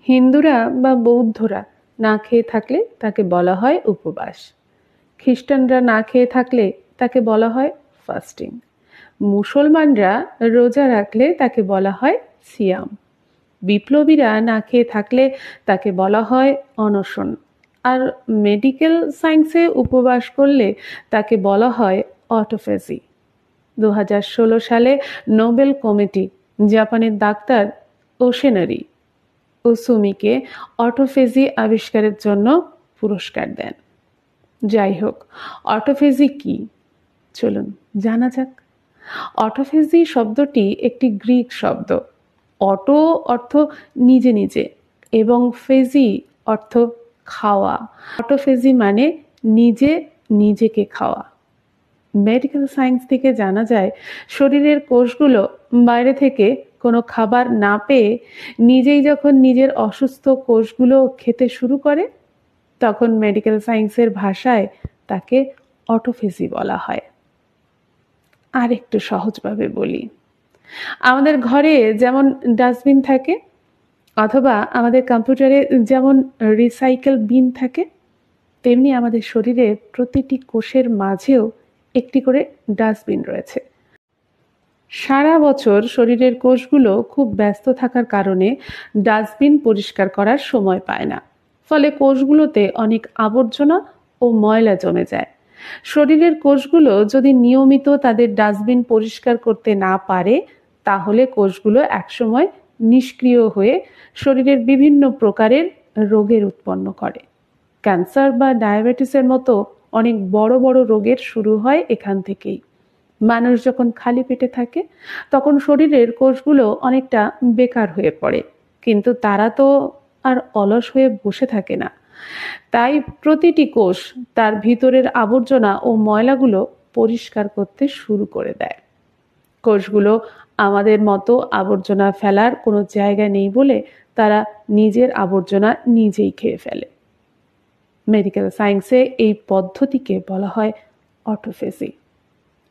হিন্দুরা বা বৌদ্ধরা না খেয়ে থাকলে তাকে বলা হয় উপবাস। খ্রিস্টানরা না খেয়ে থাকলে তাকে বলা হয় ফাস্টিং। মুসলমানরা রোজা রাখলে তাকে বলা হয় সিয়াম। বিপ্লবীরা না খেয়ে থাকলে তাকে বলা হয় অনশন। আর মেডিকেল সায়েন্সে উপবাস করলে তাকে বলা হয় অটোফেজি। 2016 সালে নোবেল কমিটি জাপানের ডাক্তার ওশেনারি ওসুমিকে অটোফেজি আবিষ্কারের জন্য পুরস্কার দেন। যাই হোক, অটোফেজি কি চলুন জানা যাক। অটোফেজি শব্দটি একটি গ্রিক শব্দ। অটো অর্থ নিজে নিজে এবং ফেজি অর্থ খাওয়া। অটোফেজি মানে নিজে নিজেকে খাওয়া। মেডিকেল সায়েন্স থেকে জানা যায় শরীরের কোষগুলো বাইরে থেকে কোনো খাবার না পেয়ে নিজেই যখন নিজের অসুস্থ কোষগুলো খেতে শুরু করে তখন মেডিকেল সায়েন্সের ভাষায় তাকে অটোফেজি বলা হয়। আর একটু সহজভাবে বলি, আমাদের ঘরে যেমন ডাস্টবিন থাকে অথবা আমাদের কম্পিউটারে যেমন রিসাইকেল বিন থাকে, তেমনি আমাদের শরীরে প্রতিটি কোষের মাঝেও একটি করে ডাস্টবিন রয়েছে। সারা বছর শরীরের কোষগুলো খুব ব্যস্ত থাকার কারণে ডাস্টবিন পরিষ্কার করার সময় পায় না। ফলে কোষগুলোতে অনেক আবর্জনা ও ময়লা জমে যায়। শরীরের কোষগুলো যদি নিয়মিত তাদের ডাস্টবিন পরিষ্কার করতে না পারে তাহলে কোষগুলো একসময় নিষ্ক্রিয় হয়ে শরীরের বিভিন্ন প্রকারের রোগের উৎপন্ন করে। ক্যান্সার বা ডায়াবেটিসের মতো অনেক বড় বড় রোগের শুরু হয় এখান থেকেই। মানুষ যখন খালি পেটে থাকে তখন শরীরের কোষগুলো অনেকটা বেকার হয়ে পড়ে, কিন্তু তারা তো আর অলস হয়ে বসে থাকে না। তাই প্রতিটি কোষ তার ভিতরের আবর্জনা ও ময়লাগুলো পরিষ্কার করতে শুরু করে দেয়। কোষগুলো আমাদের মতো আবর্জনা ফেলার কোনো জায়গা নেই বলে তারা নিজের আবর্জনা নিজেই খেয়ে ফেলে। মেডিকেল সায়েন্সে এই পদ্ধতিকে বলা হয় অটোফেজি।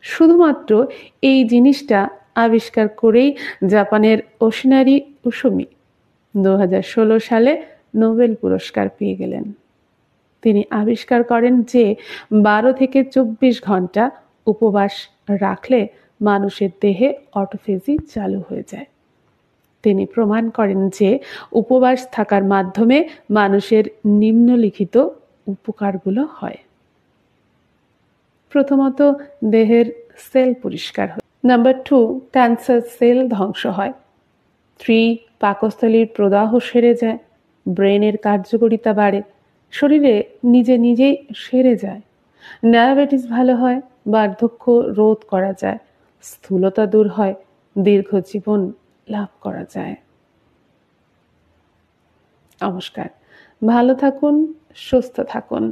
শুধুমাত্র এই জিনিসটা আবিষ্কার করেই জাপানের ওশিনারি ওসুমি 2016 সালে নোবেল পুরস্কার পেয়ে গেলেন। তিনি আবিষ্কার করেন যে 12 থেকে 24 ঘন্টা উপবাস রাখলে মানুষের দেহে অটোফেজি চালু হয়ে যায়। তিনি প্রমাণ করেন যে উপবাস থাকার মাধ্যমে মানুষের নিম্নলিখিত উপকারগুলো হয়। প্রথমত, দেহের সেল পরিষ্কার হয়। নাম্বার 2, ক্যান্সার সেল ধ্বংস হয়। 3, পাকস্থলীর প্রদাহ সেরে যায়। ব্রেনের কার্যকারিতা বাড়ে। শরীরে নিজে নিজেই সেরে যায়। ডায়াবেটিস ভালো হয়। বার্ধক্য রোধ করা যায়। স্থূলতা দূর হয়। দীর্ঘ জীবন লাভ করা যায়। নমস্কার, ভালো থাকুন, সুস্থ থাকুন।